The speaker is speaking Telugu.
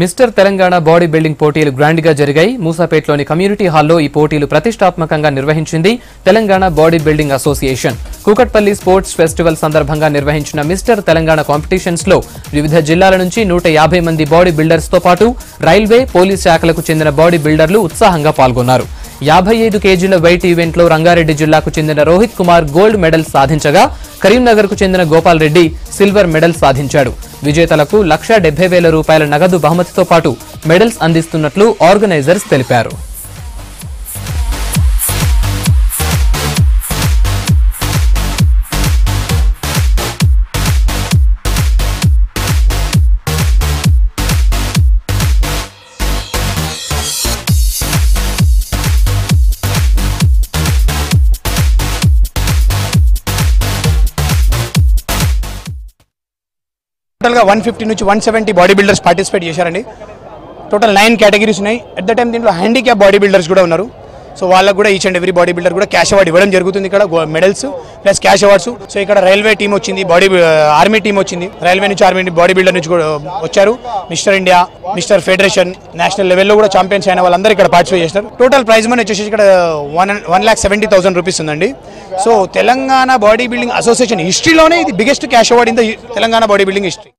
మిస్టర్ తెలంగాణ బాడీ బిల్డింగ్ పోటీలు గ్రాండ్ గా జరిగాయి. మూసాపేట్లోని కమ్యూనిటీ హాల్లో ఈ పోటీలు ప్రతిష్టాత్మకంగా నిర్వహించింది Telangana body building association. Kukatpally sports festival సందర్భంగా నిర్వహించిన మిస్టర్ తెలంగాణ కాంపిటీషన్స్ లో వివిధ జిల్లాల నుంచి 150 మంది బాడీ బిల్డర్స్ తో పాటు రైల్వే, పోలీస్ శాఖలకు చెందిన బాడీ బిల్డర్లు ఉత్సాహంగా పాల్గొన్నారు. 55 కేజీల వెయిట్ ఈవెంట్ లో రంగారెడ్డి జిల్లాకు చెందిన రోహిత్ కుమార్ గోల్డ్ మెడల్ సాధించగా కరీంనగర్ కు చెందిన గోపాల్ రెడ్డి సిల్వర్ మెడల్ సాధించాడు. విజేతలకు ₹170,000 నగదు బహుమతితో పాటు మెడల్స్ అందిస్తున్నట్లు ఆర్గనైజర్స్ తెలిపారు. టోటల్ గా 150 నుంచి 170 బాడీ బిల్డర్స్ పార్టిసిపేట్ చేశారండి. టోటల్ 9 కేటగిరీస్ ఉన్నాయి. అట్ ద టైం దీంట్లో హ్యాండిక్యాప్ బాడీ బిల్డర్స్ కూడా ఉన్నారు. సో వాళ్ళకు కూడా each and every body builder కూడా క్యాష్ అవార్డు ఇవ్వడం జరుగుతుంది. ఇక్కడ medals plus cash awards. So ఇక్కడ రైల్వే టీం వచ్చింది, ఆర్మీ టీం వచ్చింది, రైల్వే నుంచి ఆర్మీ బాడీ బిల్డర్ నుంచి కూడా వచ్చారు. Mister India, mister federation, national లెవెల్లో కూడా ఛాంపియన్స్ అయిన వాళ్ళందరూ ఇక్కడ పార్టిసిపేట్ చేస్తారు. టోటల్ ప్రైజ్ మనీ వచ్చేసి ఇక్కడ ₹1,70,000 ఉందండి. So Telangana body building association హిస్టరీలోనే ఇది biggest cash award in the Telangana body building history.